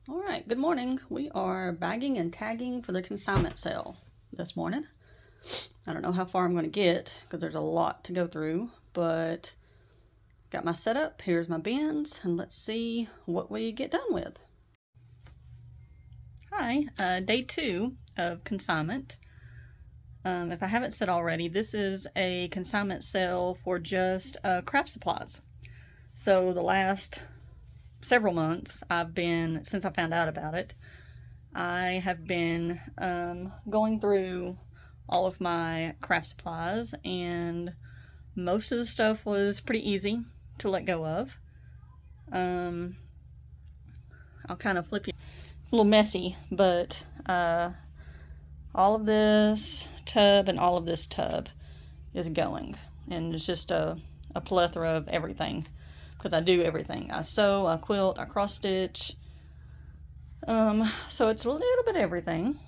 All right, good morning. We are bagging and tagging for the consignment sale this morning. I don't know how far I'm going to get because there's a lot to go through, but got my setup. Here's my bins, and let's see what we get done with. Hi, day 2 of consignment. If I haven't said already, this is a consignment sale for just craft supplies. So the last several months since I found out about it, I have been going through all of my craft supplies, and most of the stuff was pretty easy to let go of. I'll kind of flip you. It's a little messy, but all of this tub and all of this tub is going, and it's just a plethora of everything because I do everything. I sew, I quilt, I cross stitch. So it's a little bit of everything.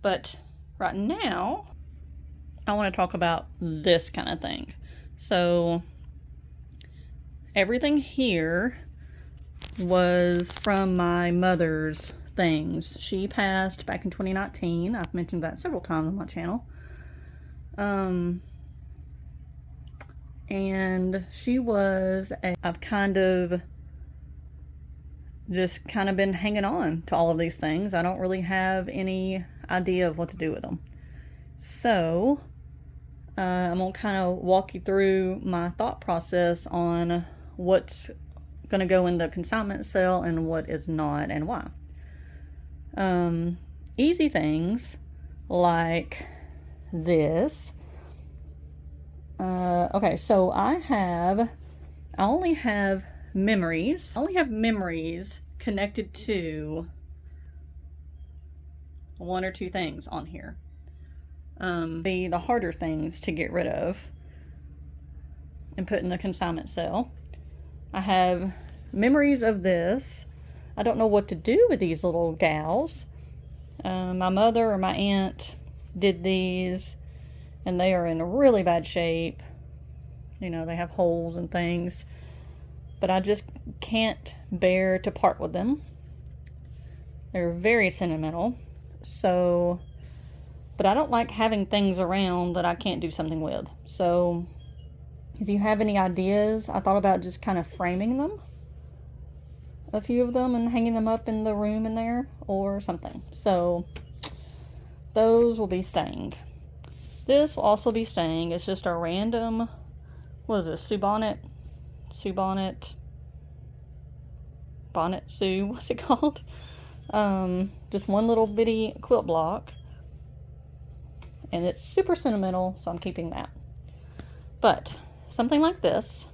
But right now, I want to talk about this kind of thing. So everything here was from my mother's things. She passed back in 2019. I've mentioned that several times on my channel. And she was I've kind of just been hanging on to all of these things. I don't really have any idea of what to do with them. So I'm going to kind of walk you through my thought process on what's going to go in the consignment sale and what is not, and why. Easy things like this. Okay, so I only have memories. I only have memories connected to one or two things on here. The harder things to get rid of and put in the consignment sale. I have memories of this. I don't know what to do with these little gals. My mother or my aunt did these, and they are in really bad shape. You know, they have holes and things, but I just can't bear to part with them. They're very sentimental. So, but I don't like having things around that I can't do something with. So if you have any ideas, I thought about just kind of framing them, a few of them, and hanging them up in the room in there or something. So those will be staying. This will also be staying. It's just a random, what is this, bonnet Sue, what's it called? Just one little bitty quilt block, and it's super sentimental, so I'm keeping that. But something like this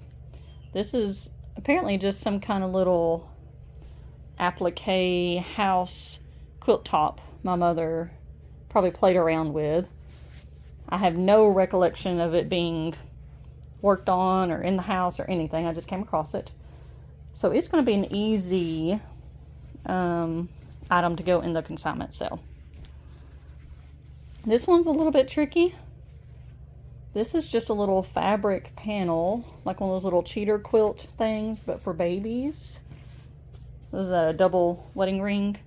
is apparently just some kind of little applique house quilt top my mother probably played around with. I have no recollection of it being worked on or in the house or anything. I just came across it. So it's going to be an easy item to go in the consignment sale. This one's a little bit tricky. This is just a little fabric panel, like one of those little cheater quilt things, but for babies. This is a double wedding ring.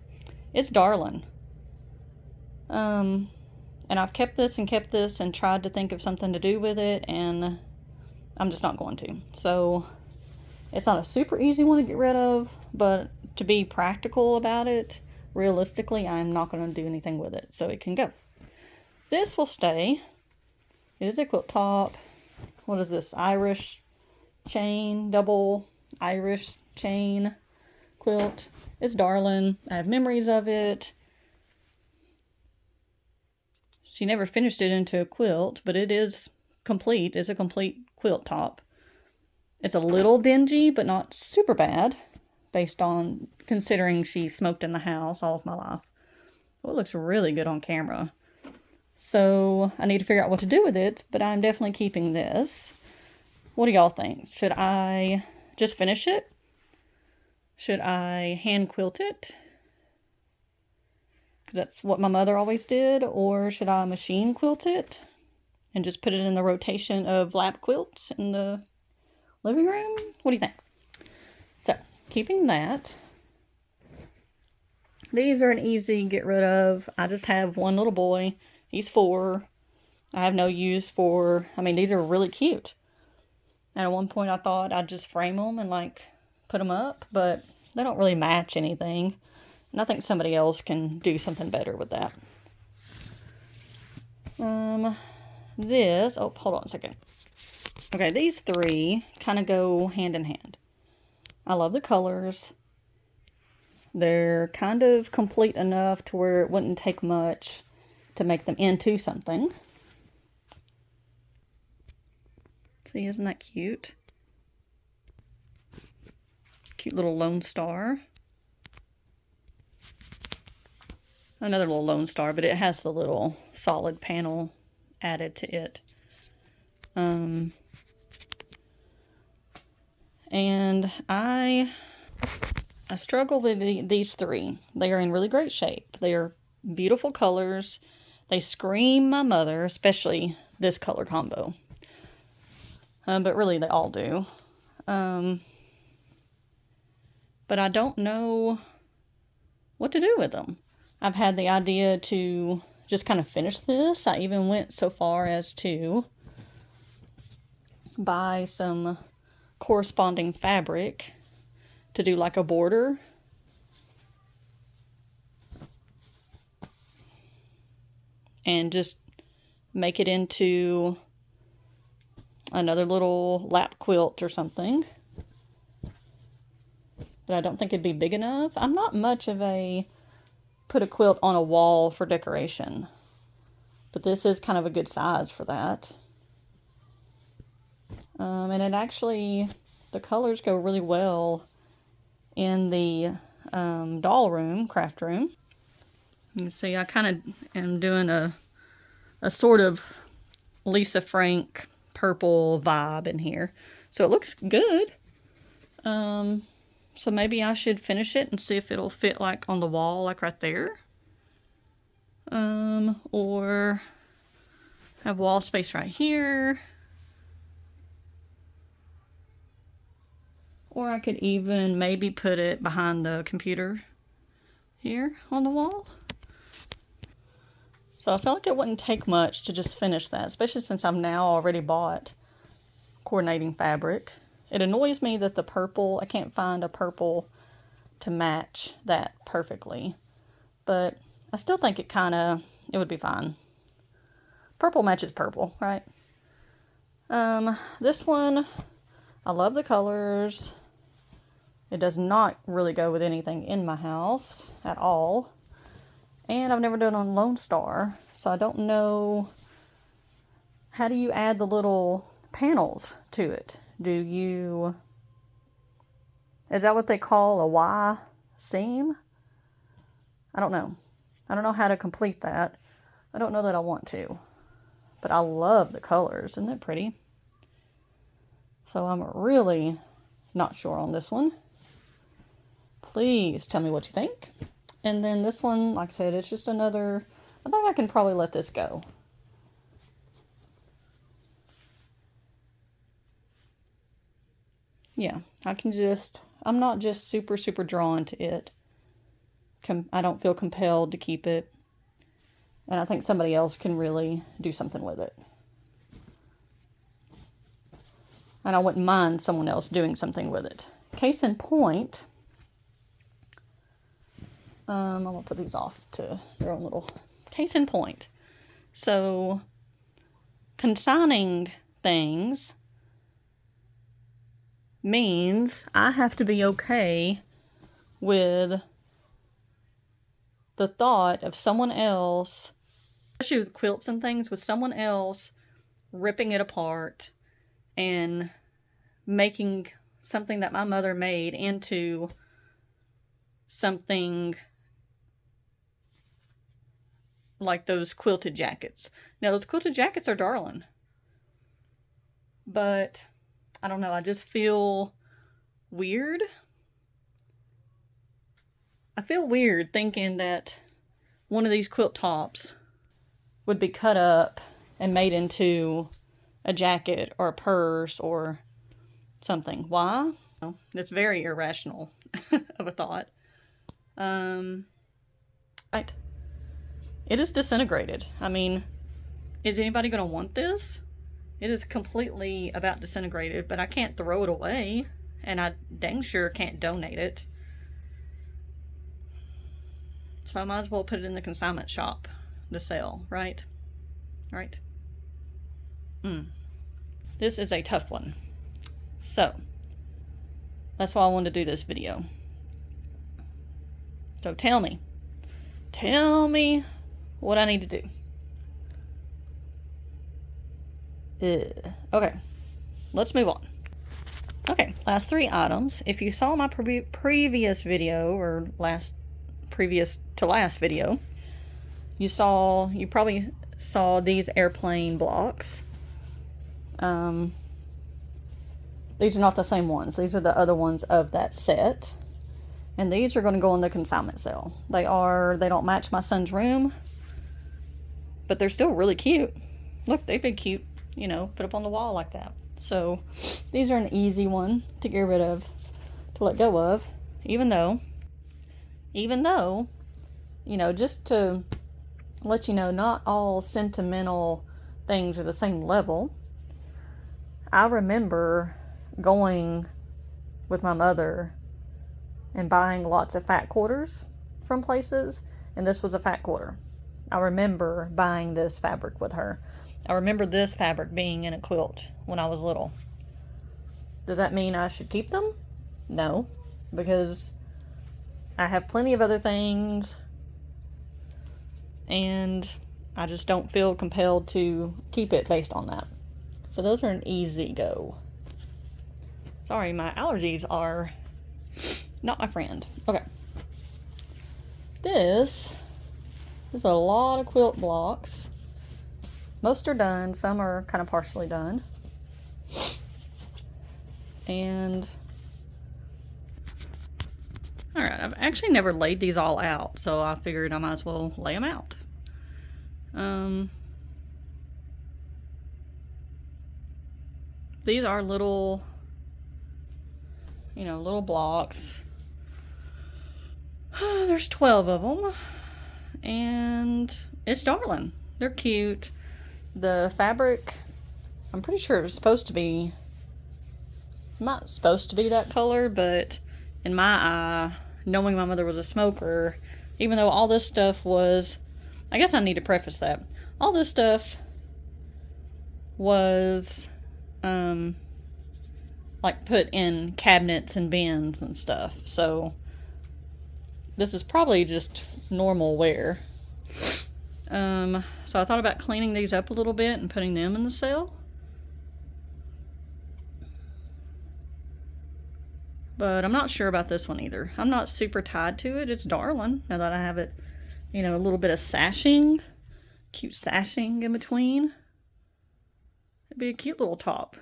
It's darling. And I've kept this and tried to think of something to do with it, and I'm just not going to. So it's not a super easy one to get rid of, but to be practical about it, realistically, I'm not going to do anything with it, so it can go. This will stay. It is a quilt top. What is this? Irish chain, double Irish chain quilt. It's darling. I have memories of it. She never finished it into a quilt, but it is complete. It's a complete quilt top. It's a little dingy, but not super bad, based on considering she smoked in the house all of my life. Well, it looks really good on camera. So I need to figure out what to do with it, but I'm definitely keeping this. What do y'all think? Should I just finish it? Should I hand quilt it? Because that's what my mother always did. Or should I machine quilt it and just put it in the rotation of lap quilts in the living room? What do you think? So keeping that. These are an easy get rid of. I just have one little boy. He's 4. I have no use for, I mean, these are really cute. And at one point I thought I'd just frame them and like put them up, but they don't really match anything. And I think somebody else can do something better with that. Oh, hold on a second. Okay, these 3 kind of go hand in hand. I love the colors. They're kind of complete enough to where it wouldn't take much to make them into something. See, isn't that cute? Cute little Lone Star. Another little Lone Star, but it has the little solid panel added to it. And I struggle with these 3. They are in really great shape. They are beautiful colors. They scream my mother, especially this color combo. But really, they all do. But I don't know what to do with them. I've had the idea to just kind of finish this. I even went so far as to buy some corresponding fabric to do like a border. And just make it into another little lap quilt or something. But I don't think it'd be big enough. I'm not much of a put a quilt on a wall for decoration. But this is kind of a good size for that. And it actually, the colors go really well in the doll room, craft room. You can see I kind of am doing a sort of Lisa Frank purple vibe in here. So it looks good. So maybe I should finish it and see if it'll fit like on the wall, like right there. Or have wall space right here. Or I could even maybe put it behind the computer here on the wall. So I felt like it wouldn't take much to just finish that, especially since I've now already bought coordinating fabric. It annoys me that the purple, I can't find a purple to match that perfectly. But I still think it would be fine. Purple matches purple, right? This one, I love the colors. It does not really go with anything in my house at all. And I've never done it on Lone Star, so I don't know, how do you add the little panels to it? Is that what they call a Y seam? I don't know. I don't know how to complete that. I don't know that I want to. But I love the colors. Isn't it pretty? So I'm really not sure on this one. Please tell me what you think. And then this one, like I said, it's just another, I think I can probably let this go. Yeah, I'm not just super, super drawn to it. I don't feel compelled to keep it. And I think somebody else can really do something with it. And I wouldn't mind someone else doing something with it. Case in point, I'm going to put these off to their own little case in point. So, consigning things means I have to be okay with the thought of someone else, especially with quilts and things, with someone else ripping it apart and making something that my mother made into something like those quilted jackets. Now, those quilted jackets are darling. But, I don't know, I just feel weird. I feel weird thinking that one of these quilt tops would be cut up and made into a jacket or a purse or something. Why? It's very irrational. of a thought. Right. It is disintegrated. I mean, is anybody going to want this? It is completely about disintegrated, but I can't throw it away, and I dang sure can't donate it. So I might as well put it in the consignment shop to sell, right? Right? This is a tough one. So, that's why I wanted to do this video. So tell me what I need to do. Okay, let's move on. Okay, last 3 items. If you saw my previous video, or previous to last video, you probably saw these airplane blocks. These are not the same ones. These are the other ones of that set. And these are going to go in the consignment sale. They don't match my son's room, but they're still really cute. Look, they'd be cute, you know, put up on the wall like that. So these are an easy one to get rid of, to let go of, even though, you know, just to let you know, not all sentimental things are the same level. I remember going with my mother and buying lots of fat quarters from places, and this was a fat quarter. I remember buying this fabric with her. I remember this fabric being in a quilt when I was little. Does that mean I should keep them? No, because I have plenty of other things, and I just don't feel compelled to keep it based on that. So those are an easy go. Sorry, my allergies are not my friend. Okay. This is a lot of quilt blocks. Most are done. Some are kind of partially done. And alright, I've actually never laid these all out, so I figured I might as well lay them out. These are little, you know, little blocks. There's 12 of them, and it's darling. They're cute. The fabric, I'm pretty sure it was supposed to be, not supposed to be that color, but in my eye, knowing my mother was a smoker, even though all this stuff was, I guess I need to preface that, all this stuff was like put in cabinets and bins and stuff, so this is probably just normal wear. So I thought about cleaning these up a little bit and putting them in the sale, but I'm not sure about this one either. I'm not super tied to it. It's darling now that I have it, you know, a little bit of sashing, cute sashing in between. It'd be a cute little top.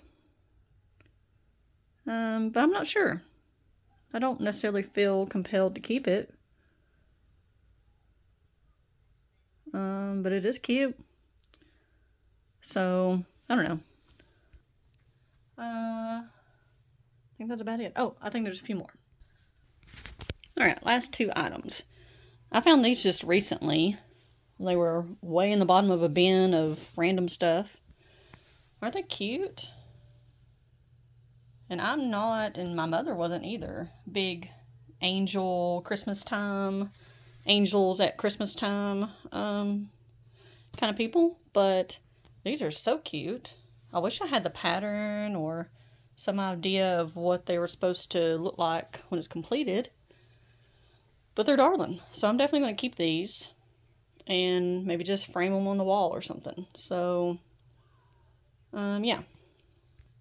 But I'm not sure. I don't necessarily feel compelled to keep it. But it is cute. So, I don't know. I think that's about it. Oh, I think there's a few more. Alright, last 2 items. I found these just recently. They were way in the bottom of a bin of random stuff. Aren't they cute? And I'm not, and my mother wasn't either, big angel Christmas time, angels at Christmas time kind of people, but these are so cute. I wish I had the pattern or some idea of what they were supposed to look like when it's completed, but they're darling. So I'm definitely going to keep these and maybe just frame them on the wall or something. So yeah.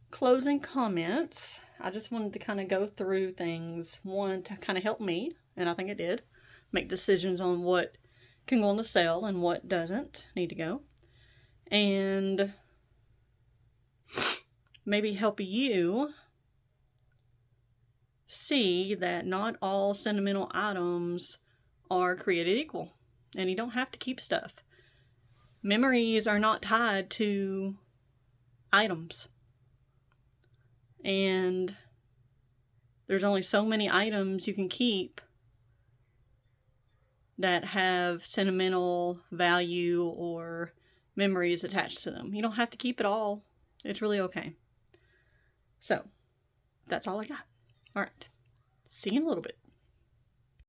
Closing comments. I just wanted to kind of go through things, one, to kind of help me, and I think it did, make decisions on what can go on the sale and what doesn't need to go, and maybe help you see that not all sentimental items are created equal, and you don't have to keep stuff. Memories are not tied to items. And There's only so many items you can keep that have sentimental value or memories attached to them. You don't have to keep it all. It's really okay. So, that's all I got. All right. See you in a little bit.